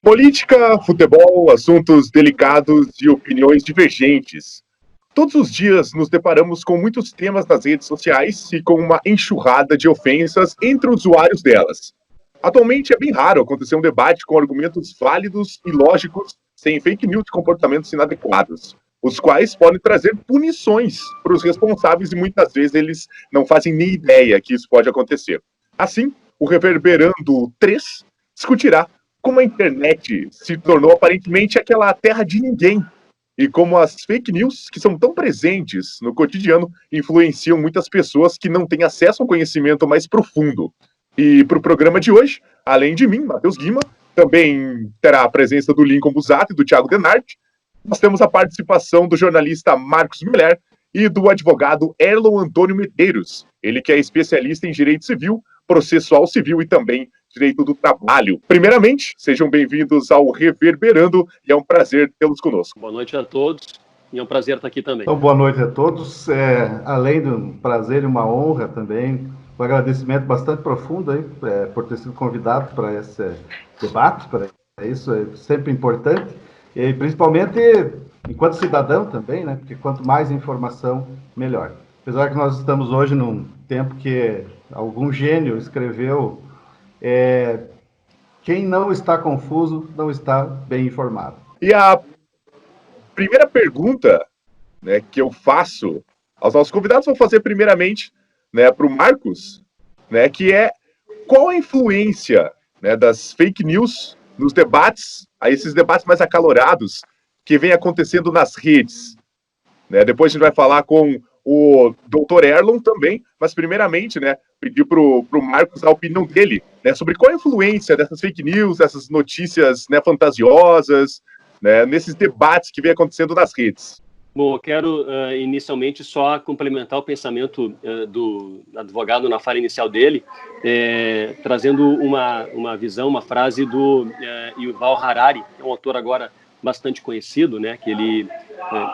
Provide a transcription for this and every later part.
Política, futebol, assuntos delicados e opiniões divergentes. Todos os dias nos deparamos com muitos temas nas redes sociais e com uma enxurrada de ofensas entre usuários delas. Atualmente é bem raro acontecer um debate com argumentos válidos e lógicos, sem fake news e comportamentos inadequados, os quais podem trazer punições para os responsáveis e muitas vezes eles não fazem nem ideia que isso pode acontecer. Assim, o Reverberando 3 discutirá como a internet se tornou aparentemente aquela terra de ninguém e como as fake news, que são tão presentes no cotidiano, influenciam muitas pessoas que não têm acesso a um conhecimento mais profundo. E para o programa de hoje, além de mim, Matheus Guima, também terá a presença do Lincoln Busato e do Thiago Denardi. Nós temos a participação do jornalista Marcos Miller e do advogado Erlon Antônio Medeiros, ele que é especialista em direito civil, processual civil e também direito do trabalho. Primeiramente, sejam bem-vindos ao Reverberando e é um prazer tê-los conosco. Boa noite a todos e é um prazer estar aqui também. Então, boa noite a todos. Além do prazer e uma honra também, um agradecimento bastante profundo aí, por ter sido convidado para esse debate, isso é sempre importante, e principalmente enquanto cidadão também, né? Porque quanto mais informação, melhor. Apesar que nós estamos hoje num tempo que algum gênio escreveu, quem não está confuso não está bem informado. E a primeira pergunta, né, que eu faço aos nossos convidados, vou fazer primeiramente, né, para o Marcos, né, que é qual a influência, né, das fake news nos debates, a esses debates mais acalorados que vem acontecendo nas redes. Né? Depois a gente vai falar com o Dr. Erlon também, mas primeiramente, né, pedir para o Marcos a opinião dele, né, sobre qual a influência dessas fake news, dessas notícias, né, fantasiosas, né, nesses debates que vem acontecendo nas redes. Bom, eu quero inicialmente só complementar o pensamento do advogado na fala inicial dele, trazendo uma visão, uma frase do Yuval Harari, que é um autor agora bastante conhecido, né, que ele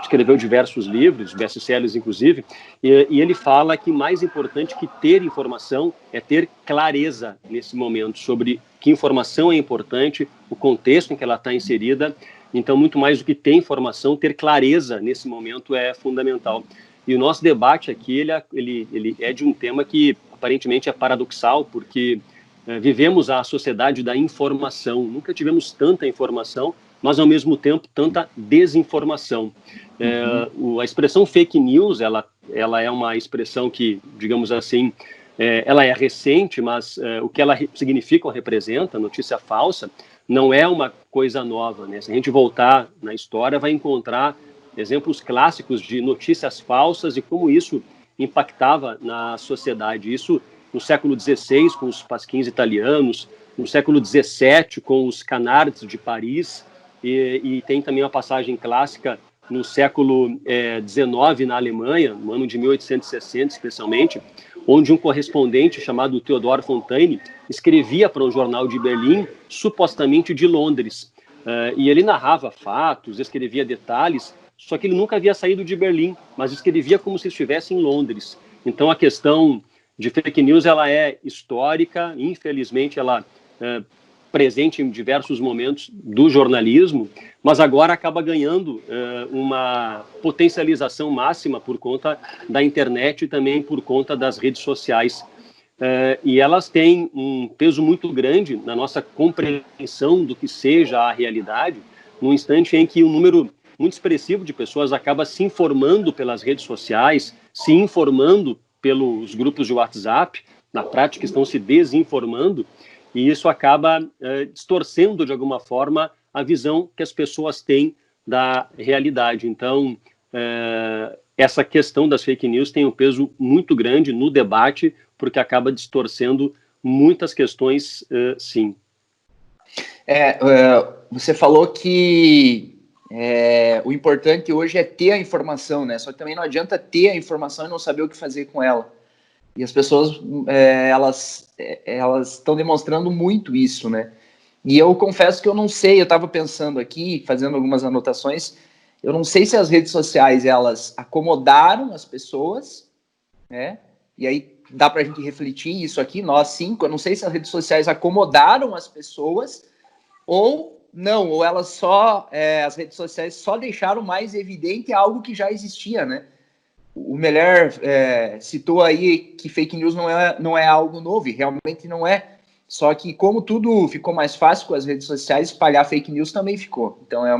escreveu diversos livros, best-sellers inclusive, e ele fala que mais importante que ter informação é ter clareza nesse momento sobre que informação é importante, o contexto em que ela está inserida. Então, muito mais do que ter informação, ter clareza nesse momento é fundamental. E o nosso debate aqui, ele é de um tema que aparentemente é paradoxal, porque vivemos a sociedade da informação. Nunca tivemos tanta informação, mas ao mesmo tempo tanta desinformação. A expressão fake news, ela é uma expressão que, digamos assim, ela é recente, mas o que ela significa ou representa, notícia falsa, não é uma coisa nova, né? Se a gente voltar na história, vai encontrar exemplos clássicos de notícias falsas e como isso impactava na sociedade. Isso no século XVI, com os pasquins italianos, no século XVII, com os canards de Paris, e tem também uma passagem clássica no século XIX, na Alemanha, no ano de 1860, especialmente, onde um correspondente chamado Theodor Fontaine escrevia para um jornal de Berlim, supostamente de Londres. E ele narrava fatos, escrevia detalhes, só que ele nunca havia saído de Berlim, mas escrevia como se estivesse em Londres. Então, a questão de fake news ela é histórica, infelizmente ela presente em diversos momentos do jornalismo, mas agora acaba ganhando uma potencialização máxima por conta da internet e também por conta das redes sociais. E elas têm um peso muito grande na nossa compreensão do que seja a realidade, no instante em que um número muito expressivo de pessoas acaba se informando pelas redes sociais, se informando pelos grupos de WhatsApp, na prática estão se desinformando, e isso acaba distorcendo, de alguma forma, a visão que as pessoas têm da realidade. Então, essa questão das fake news tem um peso muito grande no debate, porque acaba distorcendo muitas questões, sim. Você falou que o importante hoje é ter a informação, né? Só que também não adianta ter a informação e não saber o que fazer com ela. E as pessoas, elas estão demonstrando muito isso, né? E eu confesso que eu não sei, eu estava pensando aqui, fazendo algumas anotações, eu não sei se as redes sociais, elas acomodaram as pessoas, né? E aí dá para a gente refletir isso aqui, nós cinco, eu não sei se as redes sociais acomodaram as pessoas ou não, ou elas só, as redes sociais só deixaram mais evidente algo que já existia, né? O Meller citou aí que fake news não é algo novo, e realmente não é. Só que como tudo ficou mais fácil com as redes sociais, espalhar fake news também ficou. Então é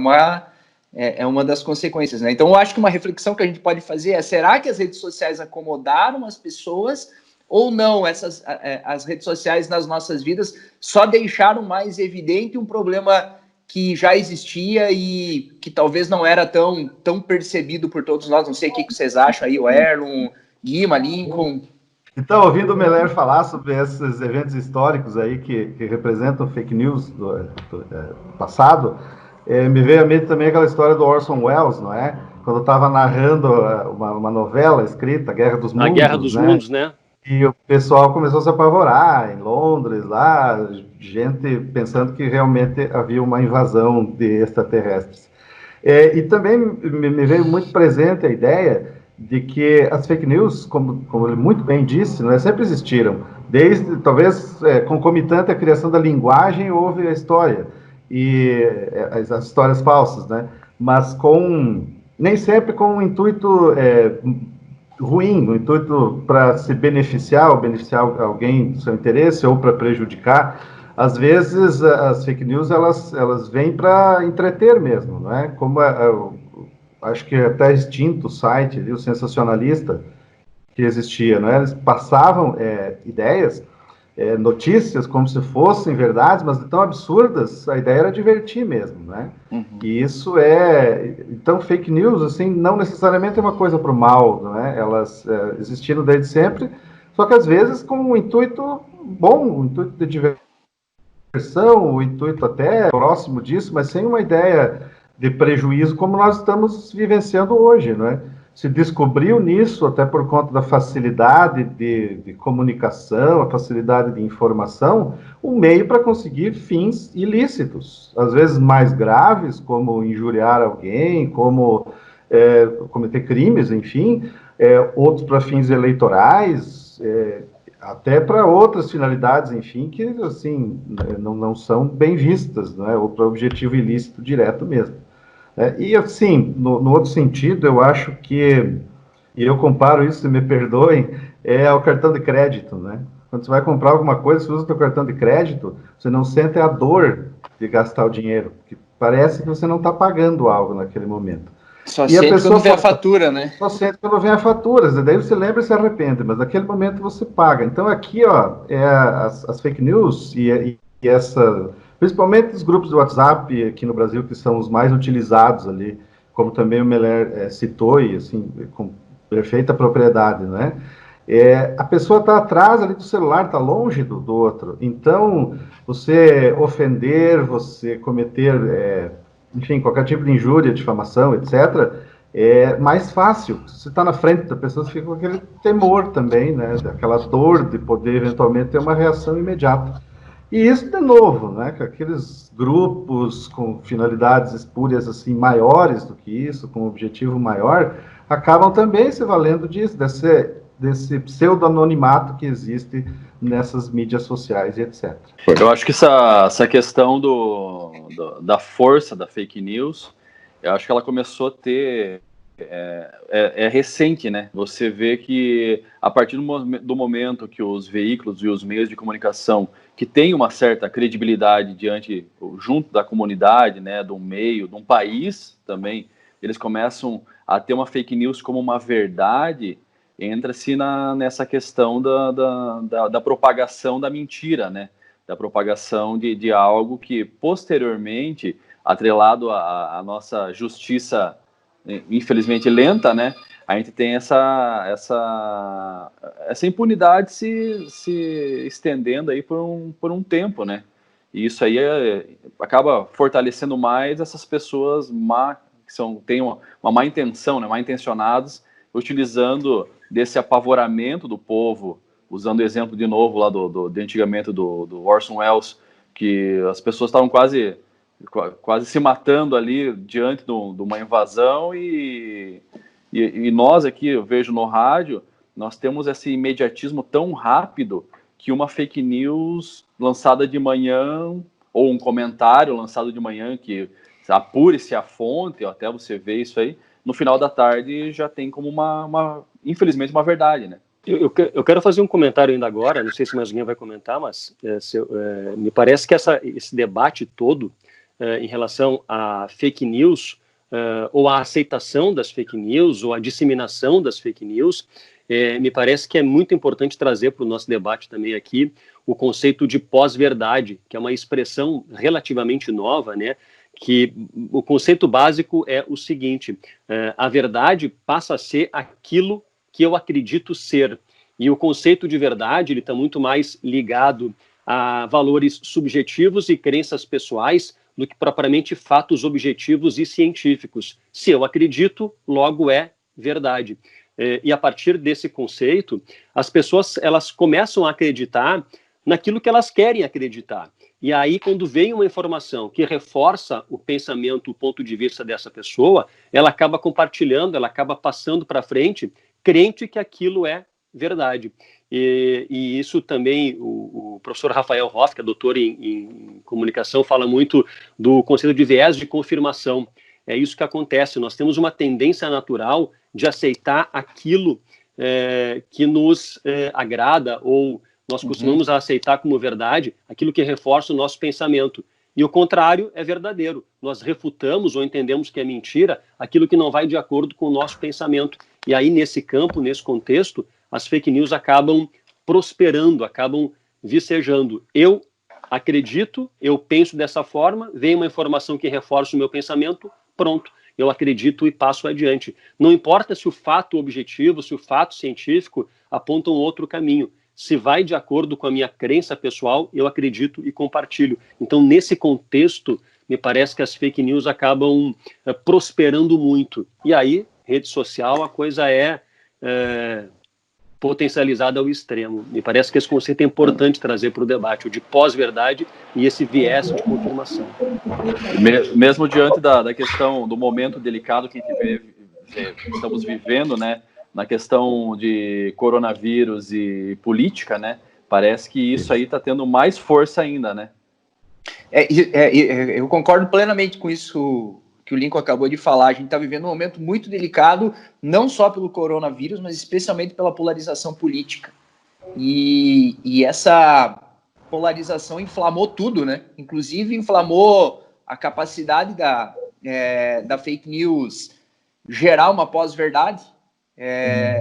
uma das consequências, né? Então eu acho que uma reflexão que a gente pode fazer é: será que as redes sociais acomodaram as pessoas ou não? As redes sociais nas nossas vidas só deixaram mais evidente um problema que já existia e que talvez não era tão percebido por todos nós. Não sei o que vocês acham aí, o Erlon, Guima, Lincoln. Então, ouvindo o Meller falar sobre esses eventos históricos aí que representam fake news do passado, me veio à mente também aquela história do Orson Welles, não é? Quando estava narrando uma novela escrita, A Guerra dos Mundos. A Guerra dos Mundos, né? E o pessoal começou a se apavorar em Londres, lá, gente pensando que realmente havia uma invasão de extraterrestres. E também me veio muito presente a ideia de que as fake news, como ele muito bem disse, não é, sempre existiram. Desde, talvez, concomitante à criação da linguagem, houve a história, e as histórias falsas, né? Mas nem sempre com um intuito ruim, um intuito para se beneficiar ou beneficiar alguém do seu interesse ou para prejudicar. Às vezes as fake news elas vêm para entreter mesmo, não é? Como acho que até extinto o site, o Sensacionalista, que existia, não é? Eles passavam ideias, notícias como se fossem verdades, mas tão absurdas, a ideia era divertir mesmo, né? Uhum. E isso então fake news, assim, não necessariamente é uma coisa para o mal, não é? Elas existiram desde sempre, só que às vezes com um intuito bom, um intuito de diversão, um intuito até próximo disso, mas sem uma ideia de prejuízo como nós estamos vivenciando hoje, não é? Se descobriu nisso, até por conta da facilidade de comunicação, a facilidade de informação, um meio para conseguir fins ilícitos, às vezes mais graves, como injuriar alguém, como cometer crimes, enfim, outros para fins eleitorais, até para outras finalidades, enfim, que assim não são bem vistas, não é? Ou para objetivo ilícito direto mesmo. E assim, no outro sentido, eu acho que, e eu comparo isso, se me perdoem, ao cartão de crédito, né? Quando você vai comprar alguma coisa, você usa o seu cartão de crédito, você não sente a dor de gastar o dinheiro, porque parece que você não está pagando algo naquele momento. Só sente quando vem a fatura, né? Só sente quando vem a fatura, daí você lembra e se arrepende, mas naquele momento você paga. Então aqui, ó, as fake news e essa... Principalmente os grupos do WhatsApp aqui no Brasil, que são os mais utilizados ali, como também o Meller citou, e assim, com perfeita propriedade, né? A pessoa está atrás ali do celular, está longe do outro. Então, você ofender, você cometer, enfim, qualquer tipo de injúria, difamação, etc., é mais fácil. Se você está na frente da pessoa, você fica com aquele temor também, né? Aquela dor de poder eventualmente ter uma reação imediata. E isso, de novo, né, que aqueles grupos com finalidades espúrias assim, maiores do que isso, com um objetivo maior, acabam também se valendo disso, desse pseudo-anonimato que existe nessas mídias sociais e etc. Eu acho que essa questão da força da fake news, eu acho que ela começou a ter... É recente, né? Você vê que a partir do momento que os veículos e os meios de comunicação que têm uma certa credibilidade junto da comunidade, né, de um meio, de um país também, eles começam a ter uma fake news como uma verdade, entra-se nessa questão da propagação da mentira, né? Da propagação de algo que posteriormente, atrelado à nossa justiça infelizmente lenta, né? A gente tem essa impunidade se estendendo aí por um tempo, né? E isso aí acaba fortalecendo mais essas pessoas que têm uma má intenção, né? Mal intencionados, utilizando desse apavoramento do povo, usando o exemplo de novo lá de antigamente do Orson Welles, que as pessoas estavam quase se matando ali diante de uma invasão e nós aqui, eu vejo no rádio, nós temos esse imediatismo tão rápido que uma fake news lançada de manhã ou um comentário lançado de manhã que apure-se a fonte, ou até você ver isso aí, no final da tarde já tem como infelizmente, uma verdade, né? Eu quero fazer um comentário ainda agora, não sei se mais alguém vai comentar, mas me parece que esse debate todo em relação a fake news, ou a aceitação das fake news, ou a disseminação das fake news, me parece que é muito importante trazer para o nosso debate também aqui o conceito de pós-verdade, que é uma expressão relativamente nova, né? Que o conceito básico é o seguinte: a verdade passa a ser aquilo que eu acredito ser. E o conceito de verdade ele está muito mais ligado a valores subjetivos e crenças pessoais do que propriamente fatos objetivos e científicos. Se eu acredito, logo é verdade. E a partir desse conceito, as pessoas elas começam a acreditar naquilo que elas querem acreditar. E aí, quando vem uma informação que reforça o pensamento, o ponto de vista dessa pessoa, ela acaba compartilhando, ela acaba passando para frente, crente que aquilo é verdade. E isso também, o professor Rafael Hoff, que é doutor em comunicação, fala muito do conceito de viés de confirmação. É isso que acontece, nós temos uma tendência natural de aceitar aquilo que nos agrada, ou nós costumamos aceitar como verdade aquilo que reforça o nosso pensamento. E o contrário é verdadeiro. Nós refutamos ou entendemos que é mentira aquilo que não vai de acordo com o nosso pensamento. E aí, nesse campo, nesse contexto, as fake news acabam prosperando, acabam vicejando. Eu acredito, eu penso dessa forma, vem uma informação que reforça o meu pensamento, pronto, eu acredito e passo adiante. Não importa se o fato objetivo, se o fato científico aponta um outro caminho. Se vai de acordo com a minha crença pessoal, eu acredito e compartilho. Então, nesse contexto, me parece que as fake news acabam prosperando muito. E aí, rede social, a coisa é potencializada ao extremo. Me parece que esse conceito é importante trazer para o debate, o de pós-verdade e esse viés de confirmação. Mesmo diante da questão do momento delicado que estamos vivendo, né? Na questão de coronavírus e política, né? Parece que isso aí está tendo mais força ainda, né? Eu concordo plenamente com isso que o Lincoln acabou de falar. A gente está vivendo um momento muito delicado, não só pelo coronavírus, mas especialmente pela polarização política. E essa polarização inflamou tudo, né? Inclusive inflamou a capacidade da fake news gerar uma pós-verdade.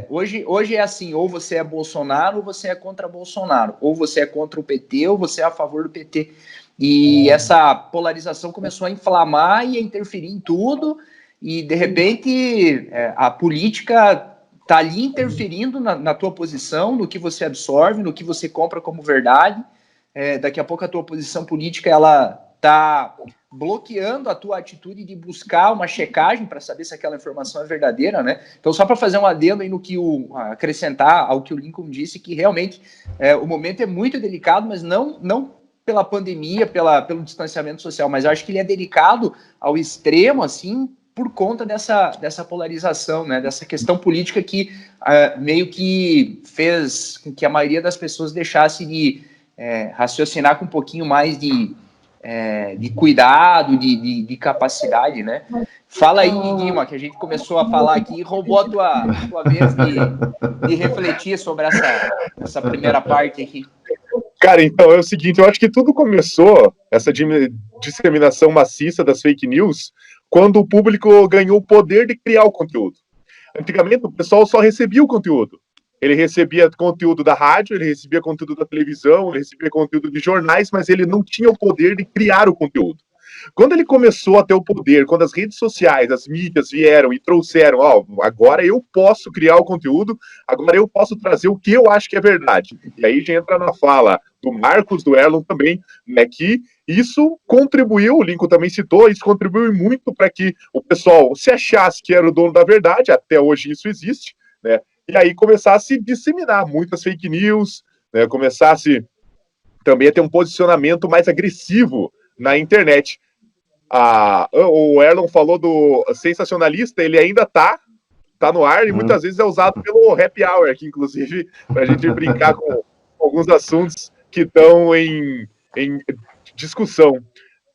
Hoje é assim, ou você é Bolsonaro ou você é contra Bolsonaro, ou você é contra o PT ou você é a favor do PT. E essa polarização começou a inflamar e a interferir em tudo, e de repente a política está ali interferindo na tua posição, no que você absorve, no que você compra como verdade. Daqui a pouco a tua posição política ela está bloqueando a tua atitude de buscar uma checagem para saber se aquela informação é verdadeira, né? Então, só para fazer um adendo aí no que acrescentar ao que o Lincoln disse, que realmente o momento é muito delicado, mas não pela pandemia, pelo distanciamento social, mas eu acho que ele é delicado ao extremo, assim, por conta dessa polarização, né? Dessa questão política que meio que fez com que a maioria das pessoas deixasse de raciocinar com um pouquinho mais de cuidado, de capacidade, né? Fala aí, Guima, que a gente começou a falar aqui e roubou a tua vez de refletir sobre essa primeira parte aqui. Cara, então é o seguinte, eu acho que tudo começou, essa disseminação maciça das fake news, quando o público ganhou o poder de criar o conteúdo. Antigamente, o pessoal só recebia o conteúdo. Ele recebia conteúdo da rádio, ele recebia conteúdo da televisão, ele recebia conteúdo de jornais, mas ele não tinha o poder de criar o conteúdo. Quando ele começou a ter o poder, quando as redes sociais, as mídias vieram e trouxeram, agora eu posso criar o conteúdo, agora eu posso trazer o que eu acho que é verdade. E aí já entra na fala do Marcos, do Erlon também, né, que isso contribuiu, o Lincoln também citou, isso contribuiu muito para que o pessoal se achasse que era o dono da verdade, até hoje isso existe, né, e aí começasse a disseminar muitas fake news, né, começasse também a ter um posicionamento mais agressivo na internet. O Erlon falou do sensacionalista, ele ainda tá no ar e muitas vezes é usado pelo happy hour aqui, inclusive, para a gente brincar com alguns assuntos que estão discussão.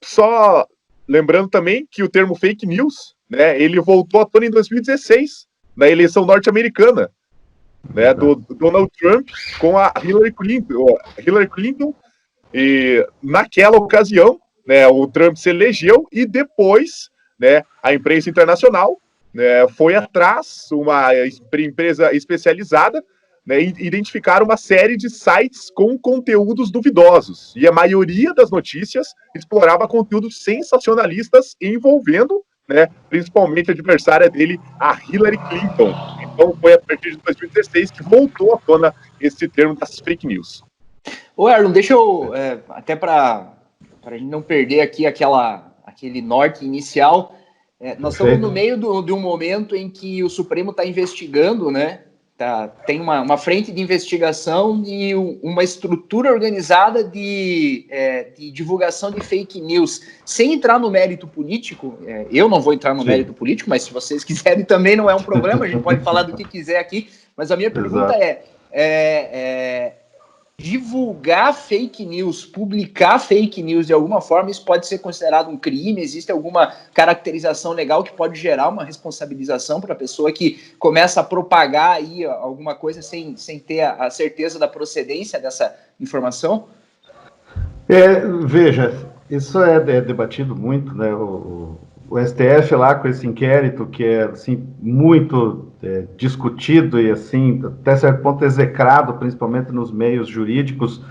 Só lembrando também que o termo fake news, né, ele voltou à tona em 2016, na eleição norte-americana, né, do Donald Trump com a Hillary Clinton, e naquela ocasião, né, o Trump se elegeu e depois, né, a imprensa internacional, né, foi atrás, uma empresa especializada, né, identificar uma série de sites com conteúdos duvidosos. E a maioria das notícias explorava conteúdos sensacionalistas envolvendo, né, principalmente a adversária dele, a Hillary Clinton. Então foi a partir de 2016 que voltou à tona esse termo das fake news. Ô, Erlon, deixa eu, até para a gente não perder aqui aquele norte inicial, nós estamos no meio de um momento em que o Supremo está investigando, né? Tem uma frente de investigação e uma estrutura organizada de divulgação de fake news. Sem entrar no mérito político, eu não vou entrar no mérito político, mas se vocês quiserem também não é um problema, a gente pode falar do que quiser aqui, mas a minha pergunta divulgar fake news, publicar fake news de alguma forma, isso pode ser considerado um crime? Existe alguma caracterização legal que pode gerar uma responsabilização para a pessoa que começa a propagar aí alguma coisa sem ter a certeza da procedência dessa informação? Veja, isso é debatido muito, né? O STF lá com esse inquérito que é assim, muito discutido e assim, até certo ponto execrado, principalmente nos meios jurídicos,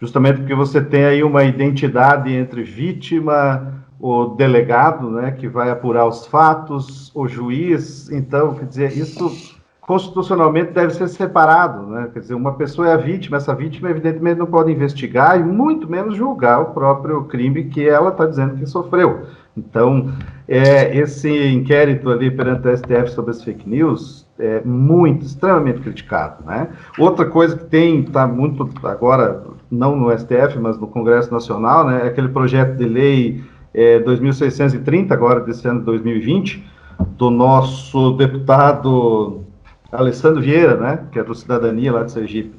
justamente porque você tem aí uma identidade entre vítima, o delegado, né, que vai apurar os fatos, o juiz. Então, quer dizer, isso constitucionalmente deve ser separado, né? Quer dizer, uma pessoa é a vítima, essa vítima evidentemente não pode investigar e muito menos julgar o próprio crime que ela está dizendo que sofreu. Então, esse inquérito ali perante o STF sobre as fake news é extremamente criticado, né? Outra coisa que está muito agora, não no STF, mas no Congresso Nacional, né, é aquele projeto de lei 2630, agora desse ano de 2020, do nosso deputado Alessandro Vieira, né, que é do Cidadania lá de Sergipe.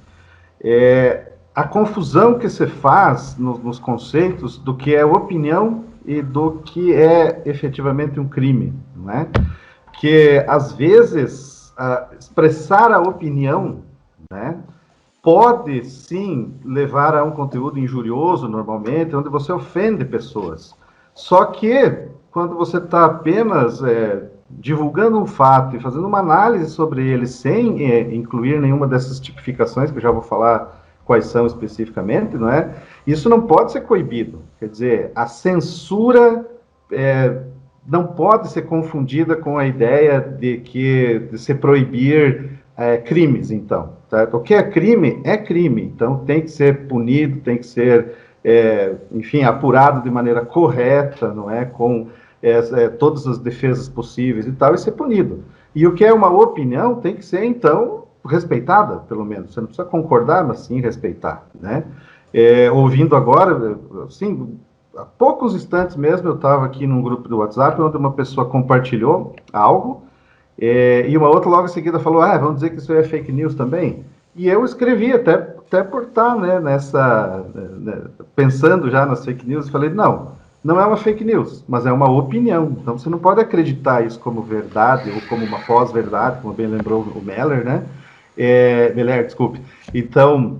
A confusão que se faz nos conceitos do que é opinião e do que é efetivamente um crime, não é? Que, às vezes, expressar a opinião, né, pode, sim, levar a um conteúdo injurioso, normalmente, onde você ofende pessoas. Só que, quando você está apenas divulgando um fato e fazendo uma análise sobre ele, sem incluir nenhuma dessas tipificações, que eu já vou falar quais são especificamente, não é? Isso não pode ser coibido. Quer dizer, a censura não pode ser confundida com a ideia de se proibir crimes, então. Certo? O que é crime, então tem que ser punido, tem que ser, enfim, apurado de maneira correta, não é? Com todas as defesas possíveis e tal, e ser punido. E o que é uma opinião tem que ser, então, respeitada, pelo menos. Você não precisa concordar, mas sim respeitar, né? Ouvindo agora, assim, há poucos instantes mesmo, eu estava aqui num grupo do WhatsApp, onde uma pessoa compartilhou algo, e uma outra logo em seguida falou, vamos dizer que isso é fake news também? E eu escrevi, até por estar, né, pensando já nas fake news, falei, não é uma fake news, mas é uma opinião. Então, você não pode acreditar isso como verdade ou como uma pós-verdade, como bem lembrou o Meller, né? Meller, desculpe. Então,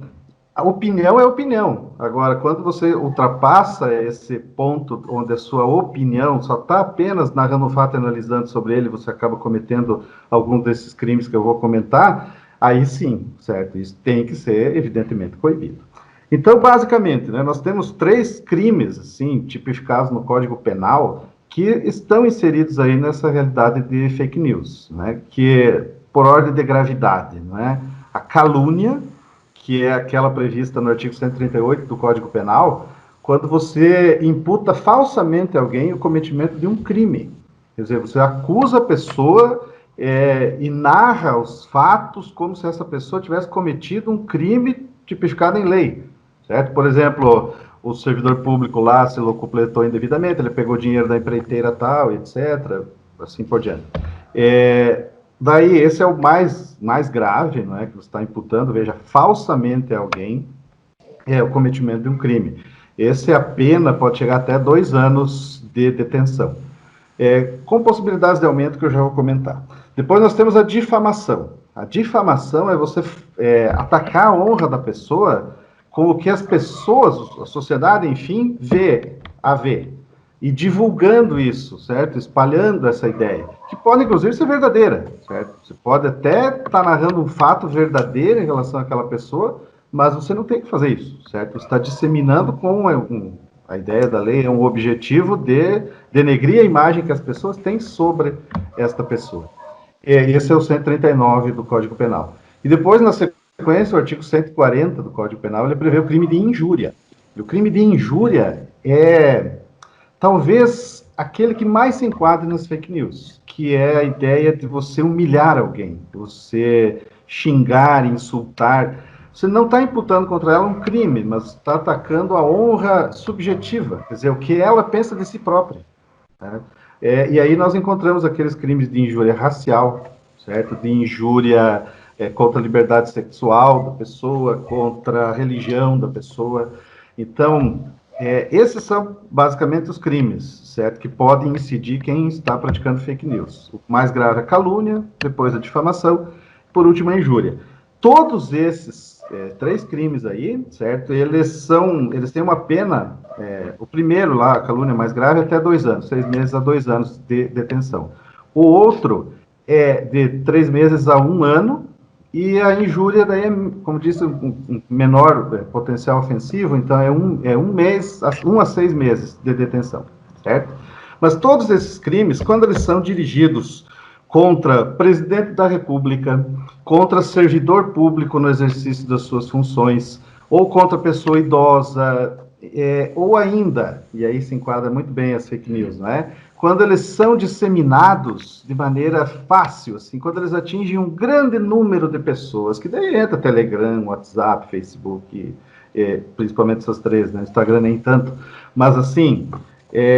a opinião é opinião. Agora, quando você ultrapassa esse ponto onde a sua opinião só está apenas narrando um fato e analisando sobre ele, você acaba cometendo algum desses crimes que eu vou comentar, aí sim, certo? Isso tem que ser, evidentemente, coibido. Então, basicamente, né, nós temos 3 crimes, assim, tipificados no Código Penal, que estão inseridos aí nessa realidade de fake news, né, que por ordem de gravidade, né, a calúnia, que é aquela prevista no artigo 138 do Código Penal, quando você imputa falsamente a alguém o cometimento de um crime. Quer dizer, você acusa a pessoa e narra os fatos como se essa pessoa tivesse cometido um crime tipificado em lei. Certo? Por exemplo, o servidor público lá se locupletou indevidamente, ele pegou dinheiro da empreiteira tal, etc., assim por diante. Daí, esse é o mais grave, não é, que você está imputando, veja, falsamente a alguém o cometimento de um crime. a pena pode chegar até 2 anos de detenção, com possibilidades de aumento que eu já vou comentar. Depois nós temos a difamação. A difamação é você atacar a honra da pessoa com o que as pessoas, a sociedade, enfim, vê, e divulgando isso, certo? Espalhando essa ideia, que pode, inclusive, ser verdadeira, certo? Você pode até estar narrando um fato verdadeiro em relação àquela pessoa, mas você não tem que fazer isso, certo? Você está disseminando com a ideia da lei, é um objetivo de denegrir a imagem que as pessoas têm sobre esta pessoa. Esse é o 139 do Código Penal. E depois, na sequência, o artigo 140 do Código Penal, ele prevê o crime de injúria. E o crime de injúria é, talvez, aquele que mais se enquadra nas fake news, que é a ideia de você humilhar alguém, você xingar, insultar. Você não está imputando contra ela um crime, mas está atacando a honra subjetiva, quer dizer, o que ela pensa de si própria. Né? E aí nós encontramos aqueles crimes de injúria racial, certo? De injúria contra a liberdade sexual da pessoa, contra a religião da pessoa. Então, esses são basicamente os crimes, certo? Que podem incidir quem está praticando fake news. O mais grave é a calúnia, depois a difamação, por último a injúria. Todos esses 3 crimes aí, certo? Eles têm uma pena, o primeiro lá, a calúnia mais grave, até 2 anos, 6 meses a 2 anos de detenção. O outro é de 3 meses a 1 ano, e a injúria daí é, como disse, um menor potencial ofensivo, então é 1 a 6 meses de detenção, certo? Mas todos esses crimes, quando eles são dirigidos contra presidente da República, contra servidor público no exercício das suas funções, ou contra pessoa idosa, ou ainda, e aí se enquadra muito bem as fake news, não é? Quando eles são disseminados de maneira fácil, assim, quando eles atingem um grande número de pessoas, que daí entra Telegram, WhatsApp, Facebook, principalmente essas 3, né? Instagram nem tanto, mas assim...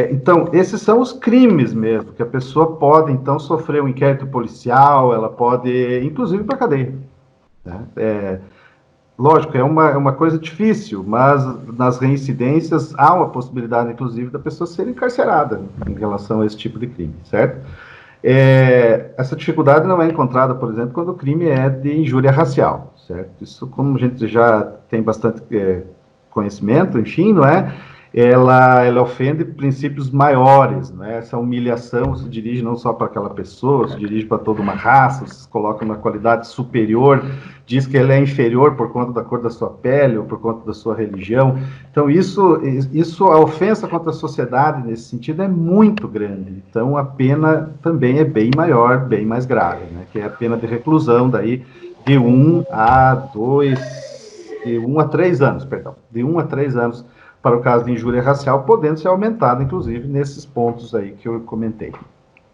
então, esses são os crimes mesmo, que a pessoa pode, então, sofrer um inquérito policial, ela pode, inclusive, ir para a cadeia. Né? Lógico, é uma coisa difícil, mas nas reincidências há uma possibilidade, inclusive, da pessoa ser encarcerada em relação a esse tipo de crime, certo? Essa dificuldade não é encontrada, por exemplo, quando o crime é de injúria racial, certo? Isso, como a gente já tem bastante conhecimento, enfim, não é? Ela ofende princípios maiores, né? Essa humilhação se dirige não só para aquela pessoa, se dirige para toda uma raça, se coloca uma qualidade superior, diz que ela é inferior por conta da cor da sua pele ou por conta da sua religião. Então, a ofensa contra a sociedade, nesse sentido, é muito grande. Então, a pena também é bem maior, bem mais grave, né? Que é a pena de reclusão, daí, de 1 a 3 anos, perdão, de 1 a 3 anos, para o caso de injúria racial, podendo ser aumentado, inclusive, nesses pontos aí que eu comentei,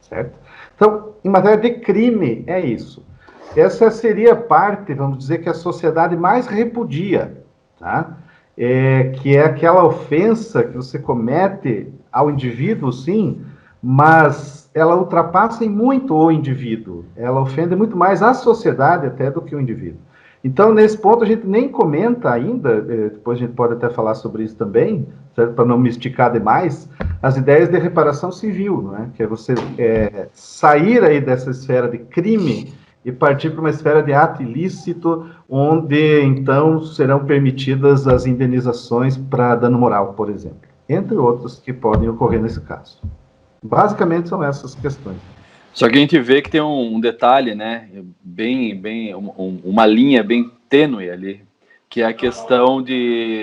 certo? Então, em matéria de crime, é isso. Essa seria a parte, vamos dizer, que a sociedade mais repudia, tá? Que é aquela ofensa que você comete ao indivíduo, sim, mas ela ultrapassa em muito o indivíduo. Ela ofende muito mais a sociedade até do que o indivíduo. Então, nesse ponto, a gente nem comenta ainda, depois a gente pode até falar sobre isso também, para não me esticar demais, as ideias de reparação civil, não é? Que é você sair aí dessa esfera de crime e partir para uma esfera de ato ilícito, onde, então, serão permitidas as indenizações para dano moral, por exemplo, entre outros que podem ocorrer nesse caso. Basicamente, são essas questões. Só que a gente vê que tem um detalhe, né, uma linha bem tênue ali, que é a questão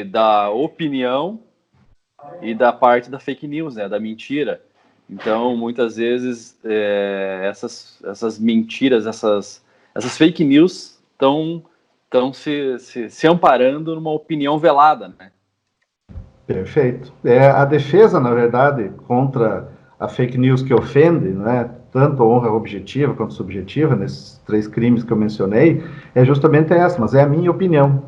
da opinião e da parte da fake news, né, da mentira. Então, muitas vezes, essas mentiras, essas fake news estão se amparando numa opinião velada, né? Perfeito. A defesa, na verdade, contra a fake news que ofende, né, tanto a honra objetiva quanto subjetiva, nesses 3 crimes que eu mencionei, é justamente essa, mas é a minha opinião.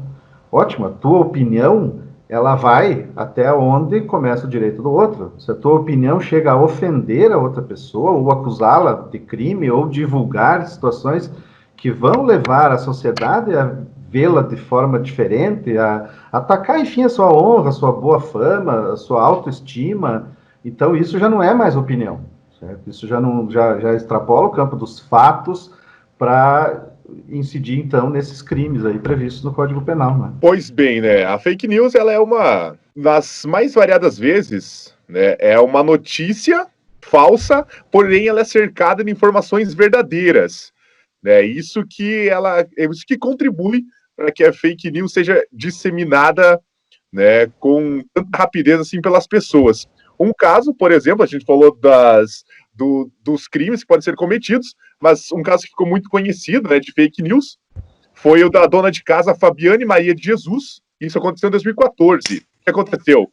Ótimo, a tua opinião, ela vai até onde começa o direito do outro. Se a tua opinião chega a ofender a outra pessoa, ou acusá-la de crime, ou divulgar situações que vão levar a sociedade a vê-la de forma diferente, a atacar, enfim, a sua honra, a sua boa fama, a sua autoestima. Então, isso já não é mais opinião, certo? Isso já extrapola o campo dos fatos para incidir, então, nesses crimes aí previstos no Código Penal, né? Pois bem, né? A fake news, ela é uma das mais variadas vezes, né? É uma notícia falsa, porém ela é cercada de informações verdadeiras, né? Isso que contribui para que a fake news seja disseminada, né, com tanta rapidez assim pelas pessoas. Um caso, por exemplo, a gente falou dos crimes que podem ser cometidos, mas um caso que ficou muito conhecido, né, de fake news, foi o da dona de casa Fabiane Maria de Jesus. Isso aconteceu em 2014. O que aconteceu?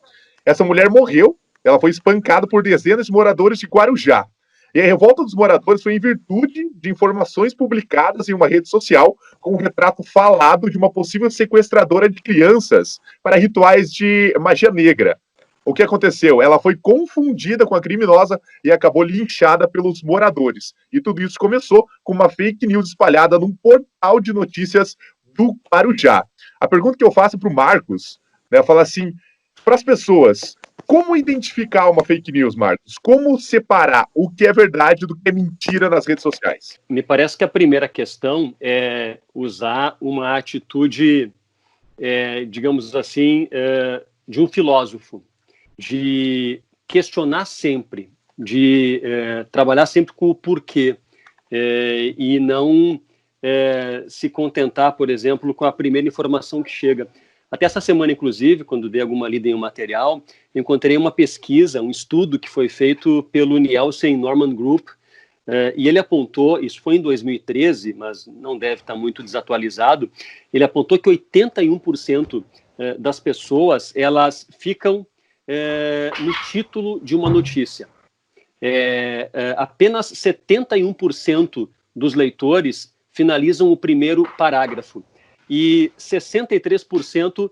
Essa mulher morreu, ela foi espancada por dezenas de moradores de Guarujá. E a revolta dos moradores foi em virtude de informações publicadas em uma rede social com um retrato falado de uma possível sequestradora de crianças para rituais de magia negra. O que aconteceu? Ela foi confundida com a criminosa e acabou linchada pelos moradores. E tudo isso começou com uma fake news espalhada num portal de notícias do Guarujá. A pergunta que eu faço para o Marcos, né, fala assim, para as pessoas, como identificar uma fake news, Marcos? Como separar o que é verdade do que é mentira nas redes sociais? Me parece que a primeira questão é usar uma atitude, digamos assim, de um filósofo, de questionar sempre, de trabalhar sempre com o porquê, e não se contentar, por exemplo, com a primeira informação que chega. Até essa semana, inclusive, quando dei alguma lida em um material, encontrei uma pesquisa, um estudo que foi feito pelo Nielsen Norman Group, e ele apontou, isso foi em 2013, mas não deve estar muito desatualizado, ele apontou que 81% das pessoas, elas ficam no título de uma notícia. Apenas 71% dos leitores finalizam o primeiro parágrafo e 63%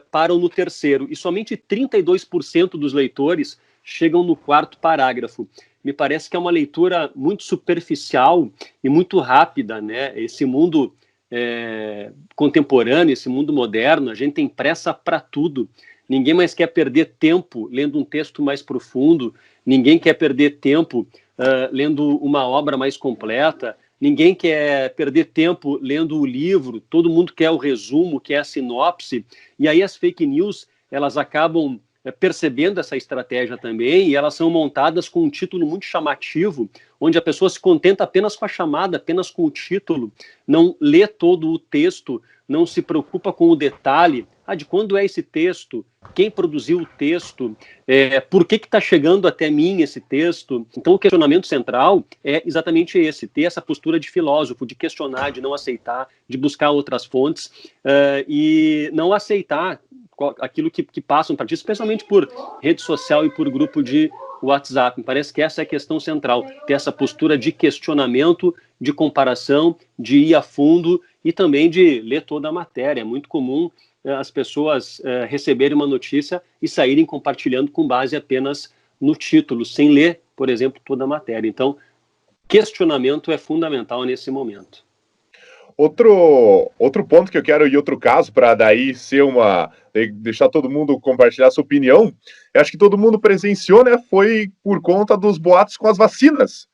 param no terceiro, e somente 32% dos leitores chegam no quarto parágrafo. Me parece que é uma leitura muito superficial e muito rápida, né? Esse mundo contemporâneo, esse mundo moderno, a gente tem pressa para tudo. Ninguém mais quer perder tempo lendo um texto mais profundo, ninguém quer perder tempo lendo uma obra mais completa, ninguém quer perder tempo lendo o livro, todo mundo quer o resumo, quer a sinopse, e aí as fake news, elas acabam percebendo essa estratégia também, e elas são montadas com um título muito chamativo, onde a pessoa se contenta apenas com a chamada, apenas com o título, não lê todo o texto, não se preocupa com o detalhe, de quando é esse texto, quem produziu o texto, por que está chegando até mim esse texto. Então o questionamento central é exatamente esse, ter essa postura de filósofo, de questionar, de não aceitar, de buscar outras fontes e não aceitar aquilo que passam para ti, especialmente por rede social e por grupo de WhatsApp. Me parece que essa é a questão central, ter essa postura de questionamento, de comparação, de ir a fundo e também de ler toda a matéria. É muito comum as pessoas receberem uma notícia e saírem compartilhando com base apenas no título, sem ler, por exemplo, toda a matéria. Então, questionamento é fundamental nesse momento. Outro ponto que eu quero, e outro caso, para daí deixar todo mundo compartilhar sua opinião, eu acho que todo mundo presenciou, né, foi por conta dos boatos com as vacinas.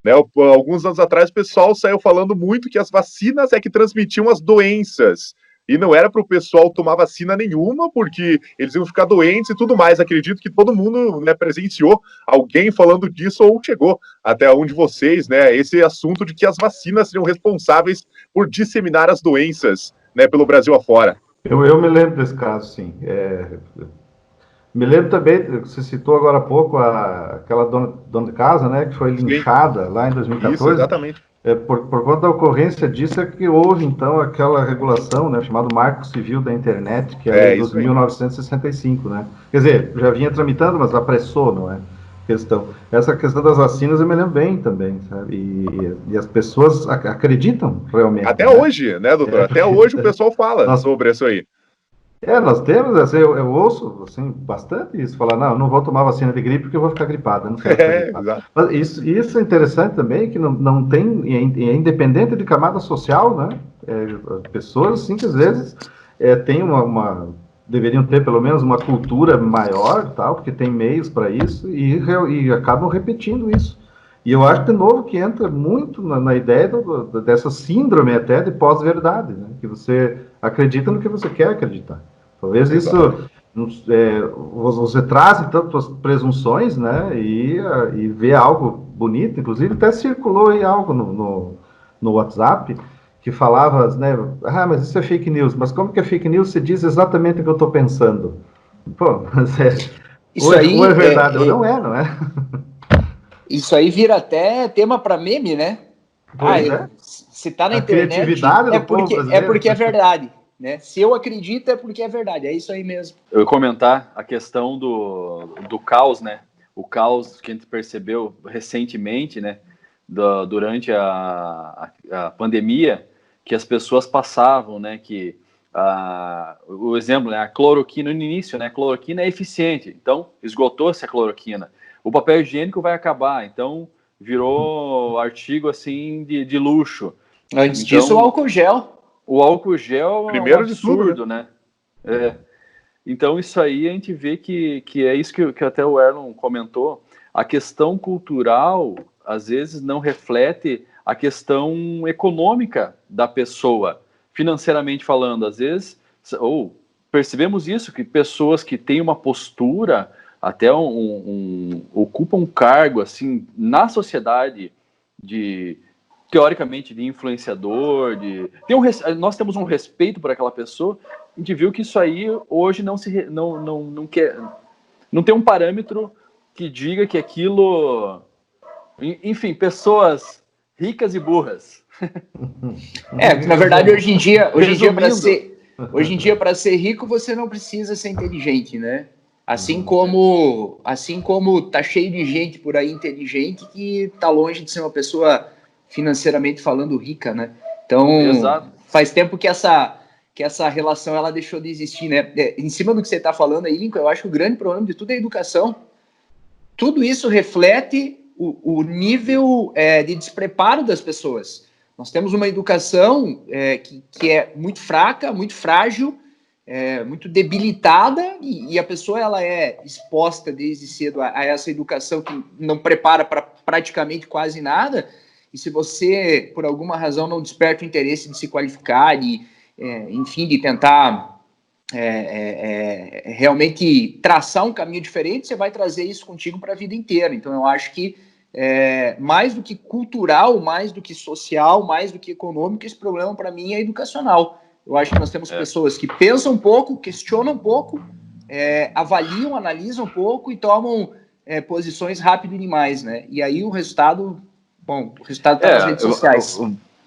Né, alguns anos atrás o pessoal saiu falando muito que as vacinas é que transmitiam as doenças, e não era para o pessoal tomar vacina nenhuma, porque eles iam ficar doentes e tudo mais. Acredito que todo mundo, né, presenciou alguém falando disso ou chegou até um de vocês, né, esse assunto de que as vacinas seriam responsáveis por disseminar as doenças, né, pelo Brasil afora. Eu me lembro desse caso, sim. Me lembro também, você citou agora há pouco aquela dona de casa, né, que foi linchada lá em 2014. Isso, exatamente. Por conta da ocorrência disso é que houve, então, aquela regulação, né, chamada Marco Civil da Internet, que é de 1965, né? Quer dizer, já vinha tramitando, mas apressou, não é? Essa questão das vacinas eu me lembro bem também, sabe? E as pessoas acreditam realmente. Até hoje, né, doutor? Até hoje o pessoal fala sobre isso aí. Nós temos, assim, eu ouço assim, bastante isso, falar, não vou tomar vacina de gripe porque eu vou ficar gripado, não quero ficar gripado. Exato. Mas isso é interessante também, que não tem, é independente de camada social, né? Pessoas, assim, que às vezes têm deveriam ter pelo menos uma cultura maior, tal, porque tem meios para isso, e acabam repetindo isso. E eu acho, de novo, que entra muito na ideia dessa síndrome até de pós-verdade, né? Que você acredita no que você quer acreditar. Talvez isso você traz tantas presunções, né? E vê algo bonito, inclusive até circulou aí algo no WhatsApp que falava, né? Mas isso é fake news. Mas como que é fake news? Você diz exatamente o que eu estou pensando. Pô, mas ou é verdade ou não é, não é? Isso aí vira até tema para meme, né? Se tá na internet, criatividade do povo brasileiro. É porque é verdade, né? Se eu acredito, é porque é verdade. É isso aí mesmo. Eu ia comentar a questão do caos, né? O caos que a gente percebeu recentemente, né? Durante a pandemia, que as pessoas passavam, né? Que o exemplo, né? A cloroquina no início, né? A cloroquina é eficiente, então esgotou-se a cloroquina. O papel higiênico vai acabar, então virou artigo assim de luxo. Antes disso, o álcool gel. O álcool gel Primeiro é um absurdo, né? Então isso aí a gente vê que é isso que até o Erlon comentou. A questão cultural às vezes não reflete a questão econômica da pessoa, financeiramente falando. Às vezes, ou percebemos isso, que pessoas que têm uma postura, até ocupam um cargo assim na sociedade teoricamente de influenciador, nós temos um respeito por aquela pessoa. A gente viu que isso aí hoje não tem um parâmetro que diga que aquilo, enfim, pessoas ricas e burras. Na verdade, hoje em dia para ser rico você não precisa ser inteligente, né? Assim como tá cheio de gente por aí inteligente que tá longe de ser uma pessoa financeiramente falando rica, né? Então, exato. Faz tempo que essa relação ela deixou de existir, né? Em cima do que você está falando aí, Lincoln, eu acho que o grande problema de tudo é a educação. Tudo isso reflete o nível de despreparo das pessoas. Nós temos uma educação que é muito fraca, muito frágil, muito debilitada, e a pessoa ela é exposta desde cedo a essa educação que não prepara para praticamente quase nada. E se você, por alguma razão, não desperta o interesse de se qualificar, enfim, de tentar realmente traçar um caminho diferente, você vai trazer isso contigo para a vida inteira. Então, eu acho que mais do que cultural, mais do que social, mais do que econômico, esse problema, para mim, é educacional. Eu acho que nós temos pessoas que pensam um pouco, questionam um pouco, avaliam, analisam um pouco e tomam posições rápido demais, né? E aí o resultado... Bom, o resultado está nas redes sociais.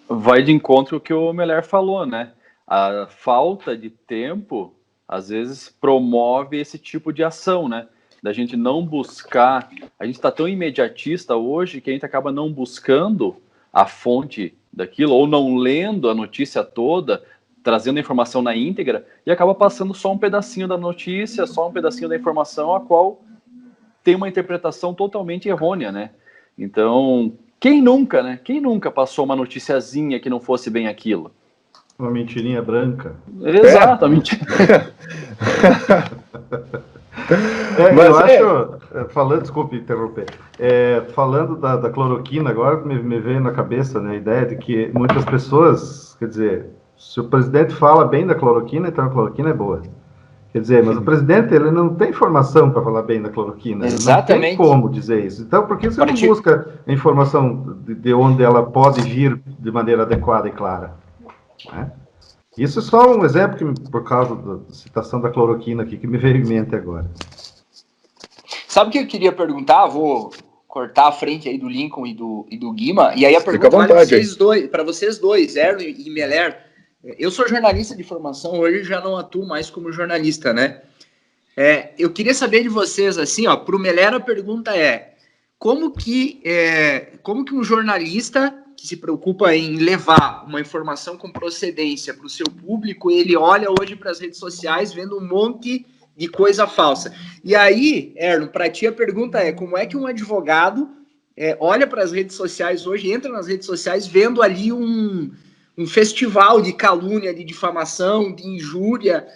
Vai de encontro ao que o Meller falou, né? A falta de tempo, às vezes, promove esse tipo de ação, né? Da gente não buscar... A gente está tão imediatista hoje que a gente acaba não buscando a fonte daquilo, ou não lendo a notícia toda, trazendo a informação na íntegra, e acaba passando só um pedacinho da notícia, só um pedacinho da informação, a qual tem uma interpretação totalmente errônea, né? Então... Quem nunca, né? Quem nunca passou uma noticiazinha que não fosse bem aquilo? Uma mentirinha branca. Exato, a mentira. Eu acho, falando, desculpe interromper, falando da cloroquina, agora me veio na cabeça, né, a ideia de que muitas pessoas, quer dizer, se o presidente fala bem da cloroquina, então a cloroquina é boa. Quer dizer, mas o presidente, ele não tem informação para falar bem da cloroquina. Exatamente. Não tem como dizer isso. Então, por que você não busca a informação de onde ela pode vir de maneira adequada e clara? Né? Isso é só um exemplo, por causa da citação da cloroquina aqui, que me veio em mente agora. Sabe o que eu queria perguntar? Vou cortar a frente aí do Lincoln e do Guima. E aí a pergunta para vocês dois, Erlon e Meller. Eu sou jornalista de formação, hoje já não atuo mais como jornalista, né? Eu queria saber de vocês, assim, ó, para o Meller a pergunta é, como que um jornalista que se preocupa em levar uma informação com procedência para o seu público, ele olha hoje para as redes sociais vendo um monte de coisa falsa. E aí, Erlon, para ti a pergunta é, como é que um advogado olha para as redes sociais hoje, entra nas redes sociais vendo ali um festival de calúnia, de difamação, de injúria,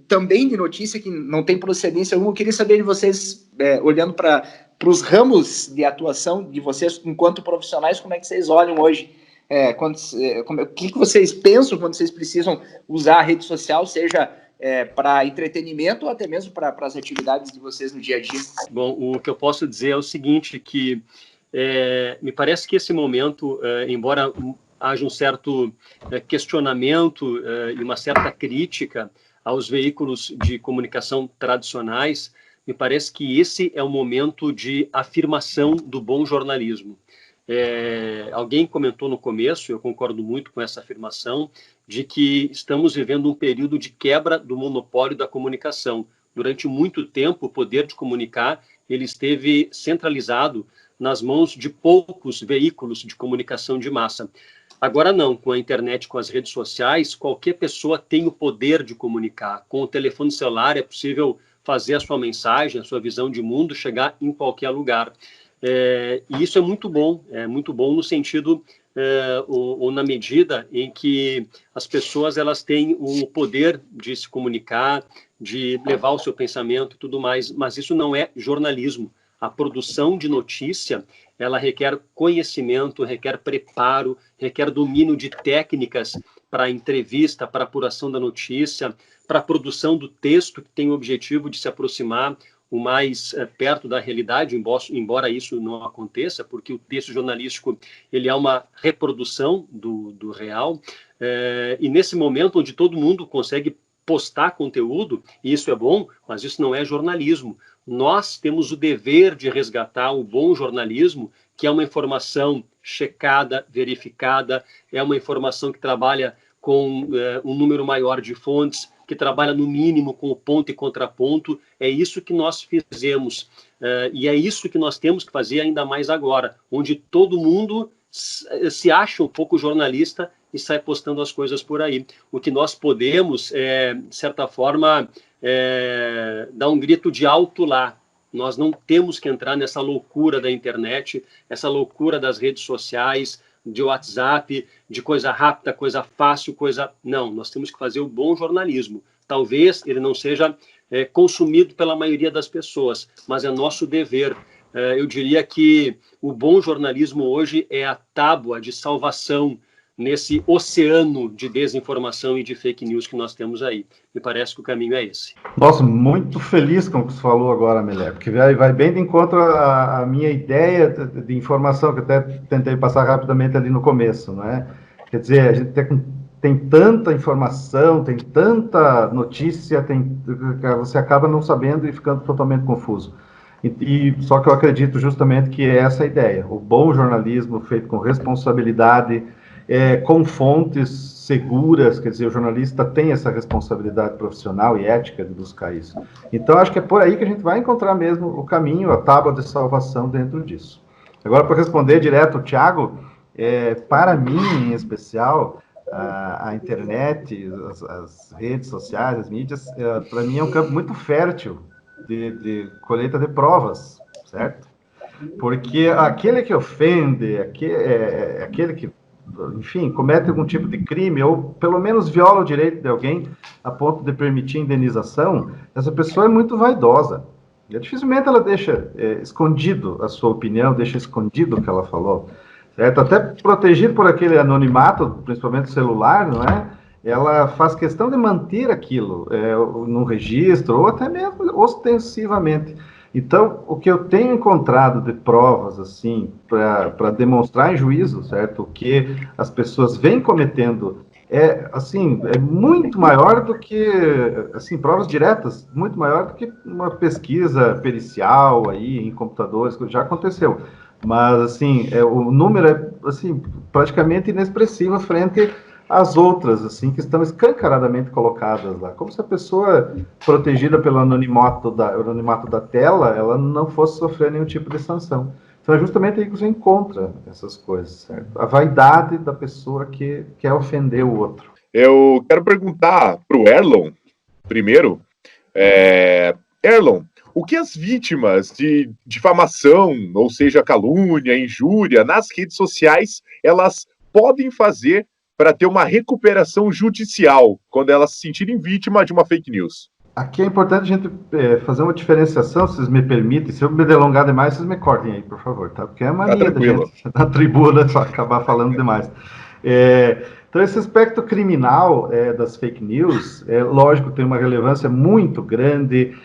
também de notícia que não tem procedência alguma. Eu queria saber de vocês, olhando para os ramos de atuação de vocês enquanto profissionais, como é que vocês olham hoje? O que vocês pensam quando vocês precisam usar a rede social, seja para entretenimento ou até mesmo para as atividades de vocês no dia a dia? Bom, o que eu posso dizer é o seguinte, que me parece que esse momento, embora haja um certo questionamento e uma certa crítica aos veículos de comunicação tradicionais, me parece que esse é o momento de afirmação do bom jornalismo. Alguém comentou no começo, eu concordo muito com essa afirmação, de que estamos vivendo um período de quebra do monopólio da comunicação. Durante muito tempo, o poder de comunicar ele esteve centralizado nas mãos de poucos veículos de comunicação de massa. Agora não, com a internet, com as redes sociais, qualquer pessoa tem o poder de comunicar. Com o telefone celular é possível fazer a sua mensagem, a sua visão de mundo chegar em qualquer lugar. E isso é muito bom no sentido ou na medida em que as pessoas elas têm o poder de se comunicar, de levar o seu pensamento e tudo mais, mas isso não é jornalismo. A produção de notícia, ela requer conhecimento, requer preparo, requer domínio de técnicas para a entrevista, para a apuração da notícia, para a produção do texto, que tem o objetivo de se aproximar o mais perto da realidade, embora isso não aconteça, porque o texto jornalístico ele é uma reprodução do real, e nesse momento onde todo mundo consegue postar conteúdo, e isso é bom, mas isso não é jornalismo. Nós temos o dever de resgatar o bom jornalismo, que é uma informação checada, verificada, é uma informação que trabalha com um número maior de fontes, que trabalha no mínimo com o ponto e contraponto. É isso que nós fizemos, e é isso que nós temos que fazer ainda mais agora, onde todo mundo se acha um pouco jornalista e sai postando as coisas por aí. O que nós podemos, de certa forma, dar um grito de alto lá. Nós não temos que entrar nessa loucura da internet, essa loucura das redes sociais, de WhatsApp, de coisa rápida, coisa fácil, coisa... Não, nós temos que fazer o bom jornalismo. Talvez ele não seja consumido pela maioria das pessoas, mas é nosso dever. Eu diria que o bom jornalismo hoje é a tábua de salvação nesse oceano de desinformação e de fake news que nós temos aí. Me parece que o caminho é esse. Nossa, muito feliz com o que você falou agora, Melé, porque vai bem de encontro à minha ideia de informação, que eu até tentei passar rapidamente ali no começo, não é? Quer dizer, a gente tem tanta informação, tem tanta notícia, você acaba não sabendo e ficando totalmente confuso. Só que eu acredito justamente que é essa a ideia, o bom jornalismo feito com responsabilidade, com fontes seguras, quer dizer, o jornalista tem essa responsabilidade profissional e ética de buscar isso. Então, acho que é por aí que a gente vai encontrar mesmo o caminho, a tábua de salvação dentro disso. Agora, para responder direto, Thiago, para mim, em especial, a internet, as redes sociais, as mídias, para mim é um campo muito fértil de colheita de provas, certo? Porque aquele que ofende, aquele que, enfim, comete algum tipo de crime, ou pelo menos viola o direito de alguém a ponto de permitir indenização, essa pessoa é muito vaidosa. E dificilmente ela deixa escondido a sua opinião, deixa escondido o que ela falou, certo? Até protegido por aquele anonimato, principalmente celular, não é? Ela faz questão de manter aquilo no registro, ou até mesmo ostensivamente. Então, o que eu tenho encontrado de provas, assim, para demonstrar em juízo, certo, o que as pessoas vêm cometendo é muito maior do que, assim, provas diretas, muito maior do que uma pesquisa pericial aí em computadores, que já aconteceu. Mas, assim, o número é, assim, praticamente inexpressivo frente às outras, assim, que estão escancaradamente colocadas lá, como se a pessoa protegida pelo anonimato da tela, ela não fosse sofrer nenhum tipo de sanção. Então é justamente aí que você encontra essas coisas, certo? A vaidade da pessoa que quer ofender o outro. Eu quero perguntar para o Erlon, primeiro, Erlon, o que as vítimas de difamação, ou seja, calúnia, injúria, nas redes sociais, elas podem fazer para ter uma recuperação judicial quando elas se sentirem vítima de uma fake news? Aqui é importante a gente fazer uma diferenciação, se vocês me permitem. Se eu me delongar demais, vocês me cortem aí, por favor, tá? Porque é mania da gente na tribuna só acabar falando demais. Então, esse aspecto criminal das fake news, lógico, tem uma relevância muito grande,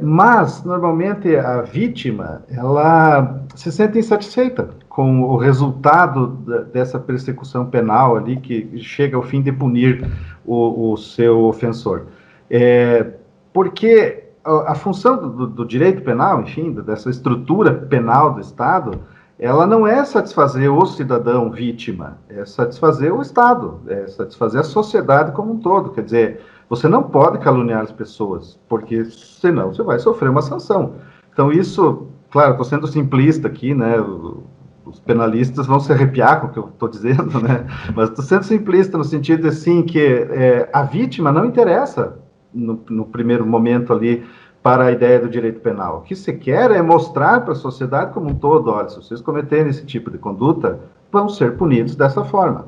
mas, normalmente, a vítima, ela se sente insatisfeita com o resultado dessa persecução penal ali, que chega ao fim de punir o seu ofensor. Porque a função do direito penal, enfim, dessa estrutura penal do Estado, ela não é satisfazer o cidadão vítima, é satisfazer o Estado, é satisfazer a sociedade como um todo. Quer dizer, você não pode caluniar as pessoas, porque senão você vai sofrer uma sanção. Então isso, claro, estou sendo simplista aqui, né? Os penalistas vão se arrepiar com o que eu estou dizendo, né? Mas estou sendo simplista no sentido assim que a vítima não interessa no primeiro momento ali para a ideia do direito penal. O que se quer é mostrar para a sociedade como um todo, olha, se vocês cometerem esse tipo de conduta, vão ser punidos dessa forma.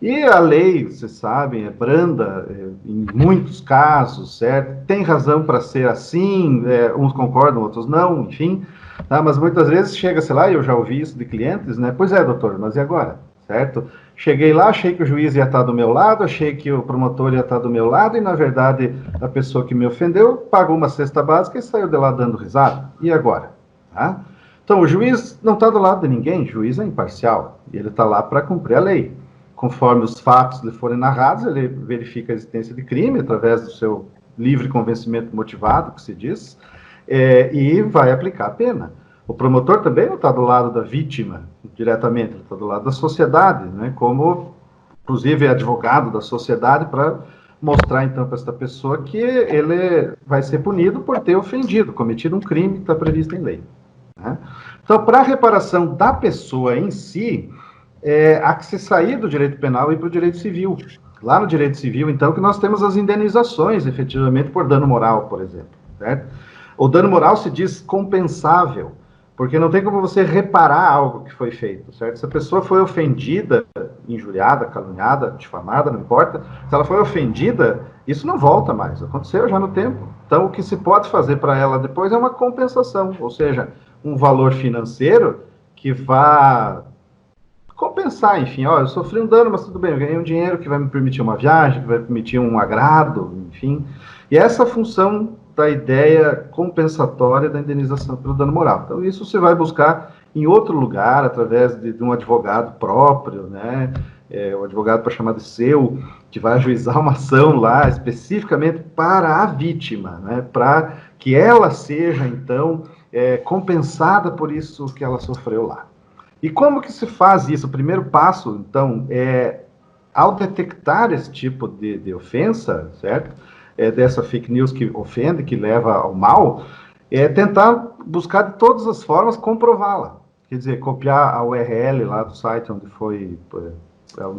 E a lei, vocês sabem, é branda em muitos casos, certo? Tem razão para ser assim, uns concordam, outros não, enfim, tá? Mas muitas vezes chega, sei lá, eu já ouvi isso de clientes, né? Pois é, doutor, mas e agora? Certo? Cheguei lá, achei que o juiz ia estar do meu lado, achei que o promotor ia estar do meu lado, e na verdade a pessoa que me ofendeu pagou uma cesta básica e saiu de lá dando risada. E agora? Tá? Então, o juiz não está do lado de ninguém, o juiz é imparcial, e ele está lá para cumprir a lei. Conforme os fatos lhe forem narrados, ele verifica a existência de crime, através do seu livre convencimento motivado, que se diz, e vai aplicar a pena. O promotor também não está do lado da vítima, diretamente, ele está do lado da sociedade, né? Como, inclusive, advogado da sociedade, para mostrar, então, para esta pessoa que ele vai ser punido por ter ofendido, cometido um crime que está previsto em lei. Né? Então, para a reparação da pessoa em si, há que se sair do direito penal e ir para o direito civil. Lá no direito civil, então, que nós temos as indenizações, efetivamente, por dano moral, por exemplo. Certo? O dano moral se diz compensável, porque não tem como você reparar algo que foi feito, certo? Se a pessoa foi ofendida, injuriada, caluniada, difamada, não importa, se ela foi ofendida, isso não volta mais, aconteceu já no tempo. Então, o que se pode fazer para ela depois é uma compensação, ou seja, um valor financeiro que vá compensar, enfim, ó, eu sofri um dano, mas tudo bem, eu ganhei um dinheiro que vai me permitir uma viagem, que vai me permitir um agrado, enfim. E essa função da ideia compensatória da indenização pelo dano moral. Então, isso você vai buscar em outro lugar, através de um advogado próprio, né? O advogado para chamar de seu, que vai ajuizar uma ação lá, especificamente para a vítima, né? Para que ela seja, então, compensada por isso que ela sofreu lá. E como que se faz isso? O primeiro passo, então, ao detectar esse tipo de ofensa, certo? Dessa fake news que ofende, que leva ao mal, tentar buscar de todas as formas comprová-la. Quer dizer, copiar a URL lá do site onde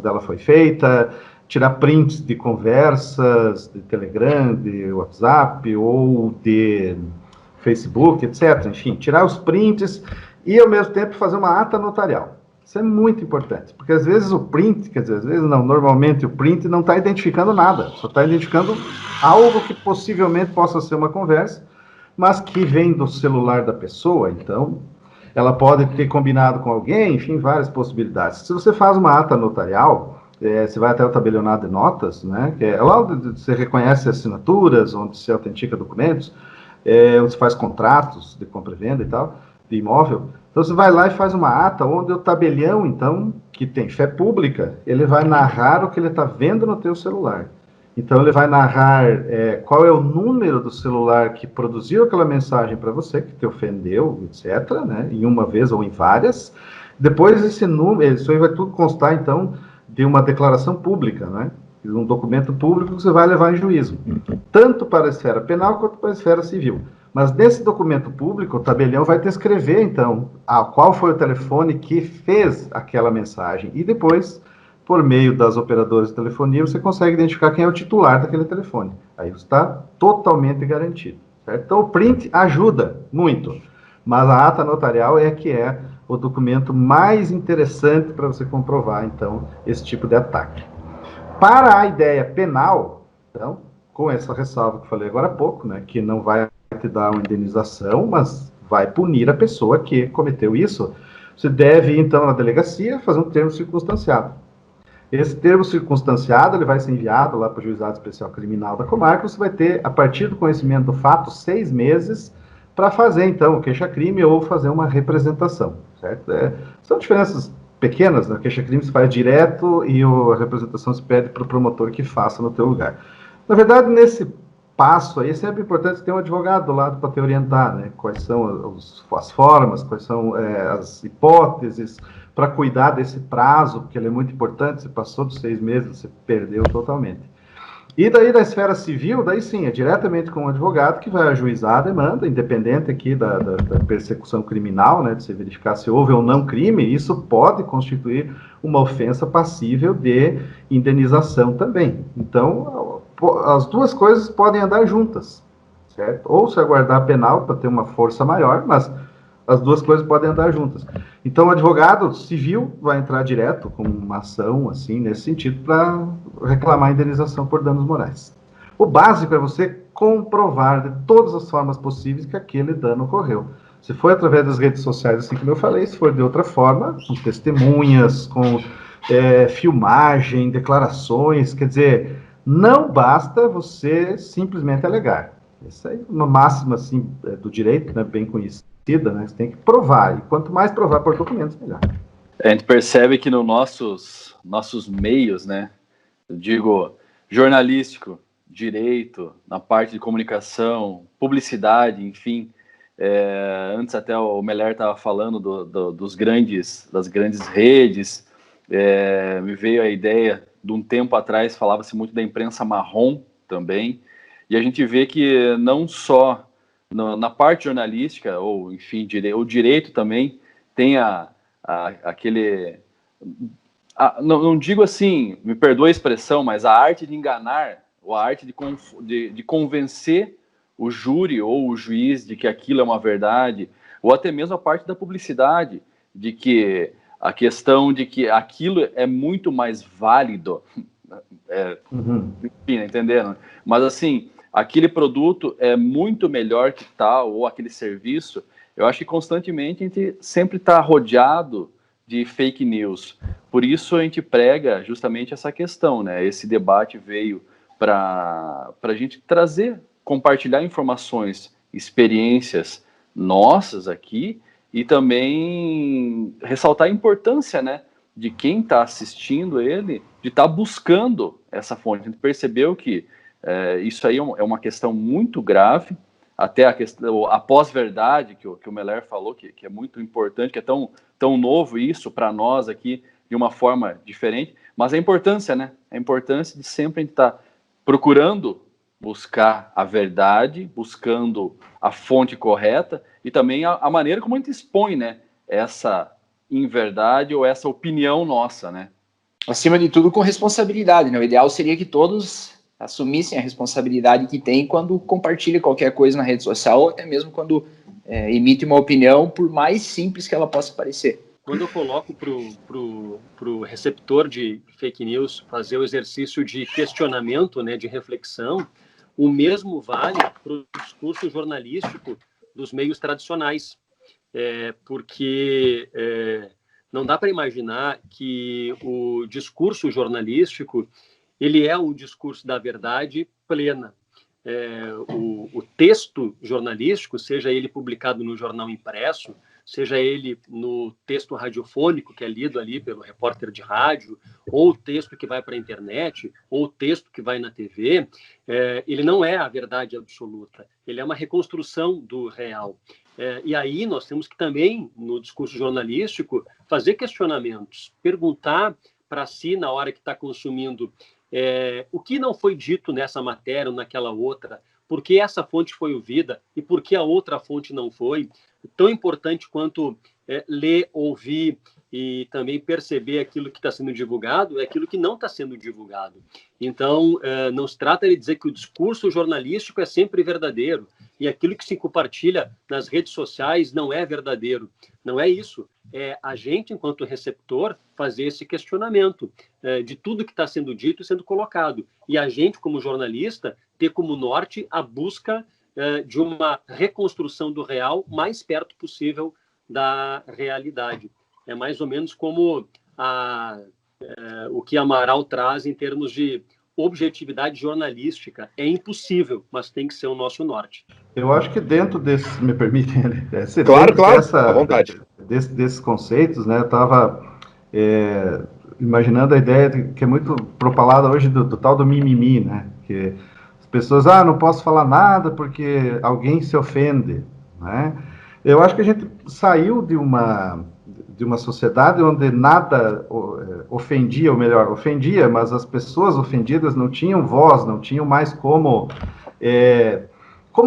ela foi feita, tirar prints de conversas, de Telegram, de WhatsApp ou de Facebook, etc. Enfim, tirar os prints e, ao mesmo tempo, fazer uma ata notarial. Isso é muito importante, porque às vezes o print, quer dizer, às vezes não, normalmente o print não está identificando nada, só está identificando algo que possivelmente possa ser uma conversa, mas que vem do celular da pessoa, então ela pode ter combinado com alguém, enfim, várias possibilidades. Se você faz uma ata notarial, você vai até o tabelionato de notas, né, que é lá onde você reconhece assinaturas, onde se autentica documentos, onde se faz contratos de compra e venda e tal, de imóvel. Então, você vai lá e faz uma ata onde o tabelião, então, que tem fé pública, ele vai narrar o que ele está vendo no teu celular. Então, ele vai narrar qual é o número do celular que produziu aquela mensagem para você, que te ofendeu, etc., né, em uma vez ou em várias. Depois, esse número, isso aí vai tudo constar, então, de uma declaração pública, né, de um documento público que você vai levar em juízo, tanto para a esfera penal quanto para a esfera civil. Mas nesse documento público, o tabelião vai descrever, então, qual foi o telefone que fez aquela mensagem. E depois, por meio das operadoras de telefonia, você consegue identificar quem é o titular daquele telefone. Aí você está totalmente garantido. Certo? Então, o print ajuda muito, mas a ata notarial é que é o documento mais interessante para você comprovar, então, esse tipo de ataque. Para a ideia penal, então, com essa ressalva que eu falei agora há pouco, né, que não vai te dar uma indenização, mas vai punir a pessoa que cometeu isso, você deve ir, então, na delegacia fazer um termo circunstanciado. Esse termo circunstanciado, ele vai ser enviado lá para o Juizado Especial Criminal da comarca, você vai ter, a partir do conhecimento do fato, 6 meses para fazer, então, o queixa-crime ou fazer uma representação, certo? São diferenças pequenas, né? O queixa-crime se faz direto e a representação se pede para o promotor que faça no teu lugar. Na verdade, nesse passo aí, é sempre importante ter um advogado do lado para te orientar, né? Quais são as formas, quais são as hipóteses, para cuidar desse prazo, porque ele é muito importante, se passou dos 6 meses, você perdeu totalmente. E daí da esfera civil, daí sim, é diretamente com o advogado que vai ajuizar a demanda, independente aqui da persecução criminal, né, de se verificar se houve ou não crime, isso pode constituir uma ofensa passível de indenização também. Então, as duas coisas podem andar juntas, certo? Ou se aguardar penal para ter uma força maior, mas as duas coisas podem andar juntas. Então, o advogado civil vai entrar direto com uma ação, assim, nesse sentido, para reclamar a indenização por danos morais. O básico é você comprovar de todas as formas possíveis que aquele dano ocorreu. Se for através das redes sociais, assim como eu falei, se for de outra forma, com testemunhas, com filmagem, declarações, quer dizer, não basta você simplesmente alegar. Isso aí é uma máxima, assim, do direito, né, bem conhecida. Né? Você tem que provar, e quanto mais provar por documentos, melhor. A gente percebe que nos nossos meios, né, eu digo jornalístico, direito, na parte de comunicação, publicidade, enfim, antes até o Meller estava falando das grandes redes, me veio a ideia de um tempo atrás, falava-se muito da imprensa marrom também, e a gente vê que não só na parte jornalística, ou enfim, o direito também tem aquele... não digo assim, me perdoe a expressão, mas a arte de enganar, ou a arte de convencer o júri ou o juiz de que aquilo é uma verdade, ou até mesmo a parte da publicidade, de que a questão de que aquilo é muito mais válido, enfim, entendendo? Mas assim, aquele produto é muito melhor que tal, ou aquele serviço, eu acho que constantemente a gente sempre está rodeado de fake news. Por isso a gente prega justamente essa questão, né? Esse debate veio para a gente trazer, compartilhar informações, experiências nossas aqui, e também ressaltar a importância, né, de quem está assistindo ele, de estar buscando essa fonte. A gente percebeu que isso aí é uma questão muito grave, até a pós-verdade que o Meller falou, que é muito importante, que é tão novo isso para nós aqui, de uma forma diferente, mas a importância, né? A importância de sempre a gente estar procurando buscar a verdade, buscando a fonte correta, e também a maneira como a gente expõe, né, essa inverdade ou essa opinião nossa, né? Acima de tudo, com responsabilidade, né? O ideal seria que todos assumissem a responsabilidade que tem quando compartilha qualquer coisa na rede social, ou até mesmo quando emite uma opinião, por mais simples que ela possa parecer. Quando eu coloco pro receptor de fake news fazer o exercício de questionamento, né, de reflexão, o mesmo vale para o discurso jornalístico dos meios tradicionais, porque não dá para imaginar que o discurso jornalístico ele é um discurso da verdade plena. O texto jornalístico, seja ele publicado no jornal impresso, seja ele no texto radiofônico, que é lido ali pelo repórter de rádio, ou o texto que vai para a internet, ou o texto que vai na TV, ele não é a verdade absoluta, ele é uma reconstrução do real. E aí nós temos que também, no discurso jornalístico, fazer questionamentos, perguntar para si, na hora que está consumindo, o que não foi dito nessa matéria ou naquela outra, por que essa fonte foi ouvida e por que a outra fonte não foi. Tão importante quanto ler, ouvir e também perceber aquilo que está sendo divulgado e aquilo que não está sendo divulgado. Então, não se trata de dizer que o discurso jornalístico é sempre verdadeiro e aquilo que se compartilha nas redes sociais não é verdadeiro. Não é isso. É a gente, enquanto receptor, fazer esse questionamento de tudo que está sendo dito e sendo colocado. E a gente, como jornalista, ter como norte a busca de uma reconstrução do real mais perto possível da realidade. É mais ou menos como o que Amaral traz em termos de objetividade jornalística. É impossível, mas tem que ser o nosso norte. Eu acho que dentro desse, me permite, claro, à vontade. Desses conceitos, né, eu estava imaginando a ideia que é muito propalada hoje do tal do mimimi, né, que as pessoas, não posso falar nada porque alguém se ofende, né. Eu acho que a gente saiu de uma sociedade onde nada ofendia, ou melhor, ofendia, mas as pessoas ofendidas não tinham voz, não tinham mais como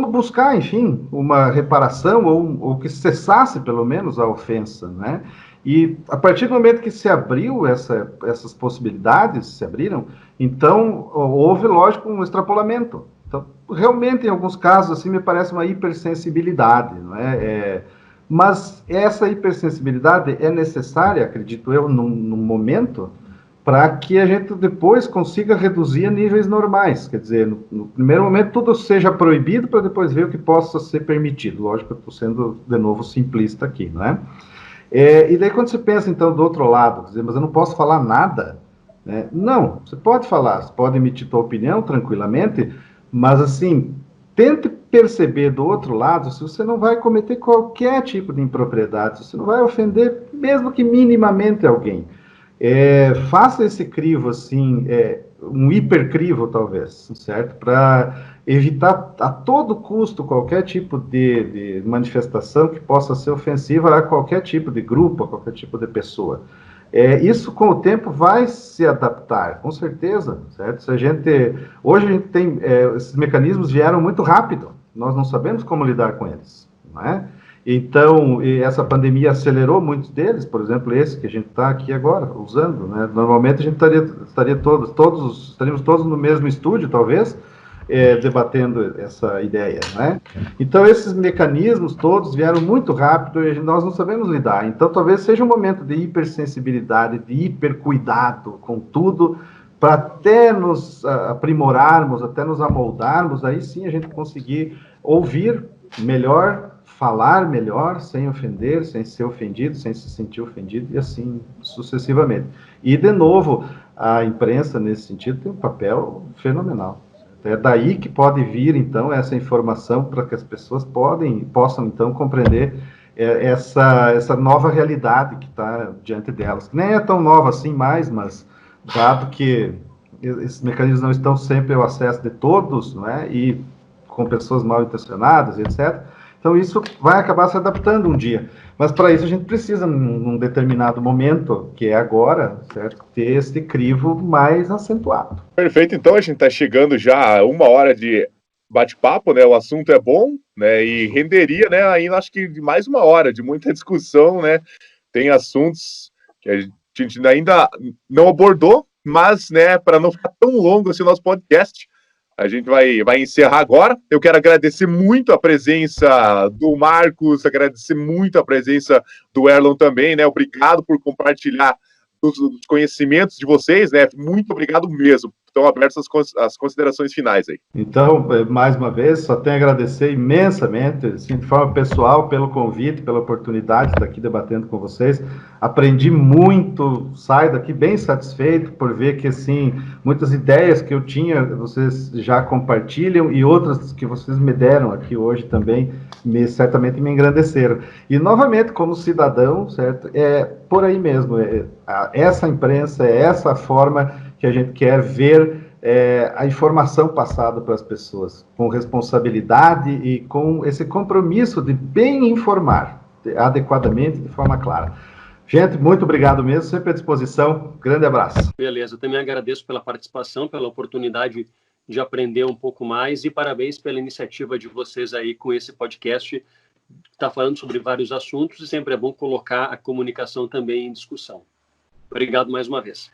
buscar, enfim, uma reparação ou que cessasse, pelo menos, a ofensa, né? E a partir do momento que se abriu essas possibilidades, se abriram, então houve, lógico, um extrapolamento. Então, realmente, em alguns casos, assim, me parece uma hipersensibilidade, não é? Mas essa hipersensibilidade é necessária, acredito eu, num momento, para que a gente depois consiga reduzir a níveis normais. Quer dizer, no primeiro momento tudo seja proibido, para depois ver o que possa ser permitido. Lógico, eu estou sendo, de novo, simplista aqui, não é? E daí, quando você pensa, então, do outro lado, quer dizer, mas eu não posso falar nada, né? Não, você pode falar, você pode emitir sua opinião tranquilamente, mas, assim, tente perceber do outro lado se você não vai cometer qualquer tipo de impropriedade, se você não vai ofender, mesmo que minimamente, alguém. Faça esse crivo, assim, um hipercrivo, talvez, certo? Para evitar a todo custo qualquer tipo de manifestação que possa ser ofensiva a qualquer tipo de grupo, a qualquer tipo de pessoa. Isso, com o tempo, vai se adaptar, com certeza, certo? Hoje a gente tem, esses mecanismos vieram muito rápido, nós não sabemos como lidar com eles, não é? Então, essa pandemia acelerou muitos deles, por exemplo, esse que a gente está aqui agora usando, né? Normalmente a gente estaríamos todos no mesmo estúdio, talvez, debatendo essa ideia, né? Então, esses mecanismos todos vieram muito rápido e nós não sabemos lidar. Então, talvez seja um momento de hipersensibilidade, de hipercuidado com tudo, para até nos aprimorarmos, até nos amoldarmos, aí sim a gente conseguir ouvir melhor, falar melhor, sem ofender, sem ser ofendido, sem se sentir ofendido, e assim sucessivamente. E, de novo, a imprensa, nesse sentido, tem um papel fenomenal. É daí que pode vir, então, essa informação para que as pessoas possam, então, compreender essa nova realidade que está diante delas. Nem é tão nova assim mais, mas dado que esses mecanismos não estão sempre ao acesso de todos, né, e com pessoas mal intencionadas, etc., então isso vai acabar se adaptando um dia. Mas para isso a gente precisa, num determinado momento, que é agora, certo, ter esse crivo mais acentuado. Perfeito, então a gente está chegando já a 1 hora de bate-papo, né? O assunto é bom, né? E renderia, né? Ainda acho que mais 1 hora de muita discussão, né? Tem assuntos que a gente ainda não abordou, mas, né? Para não ficar tão longo assim o nosso podcast, a gente vai encerrar agora. Eu quero agradecer muito a presença do Marcos, agradecer muito a presença do Erlon também, né? Obrigado por compartilhar os conhecimentos de vocês, né? Muito obrigado mesmo. Estão abertas as considerações finais aí. Então, mais uma vez, só tenho a agradecer imensamente, assim, de forma pessoal, pelo convite, pela oportunidade de estar aqui debatendo com vocês. Aprendi muito, saio daqui bem satisfeito por ver que, assim, muitas ideias que eu tinha, vocês já compartilham, e outras que vocês me deram aqui hoje também, certamente me engrandeceram. E, novamente, como cidadão, certo, por aí mesmo, essa imprensa, essa forma que a gente quer ver a informação passada para as pessoas, com responsabilidade e com esse compromisso de bem informar, adequadamente, de forma clara. Gente, muito obrigado mesmo, sempre à disposição. Grande abraço. Beleza, eu também agradeço pela participação, pela oportunidade de aprender um pouco mais e parabéns pela iniciativa de vocês aí com esse podcast está falando sobre vários assuntos e sempre é bom colocar a comunicação também em discussão. Obrigado mais uma vez.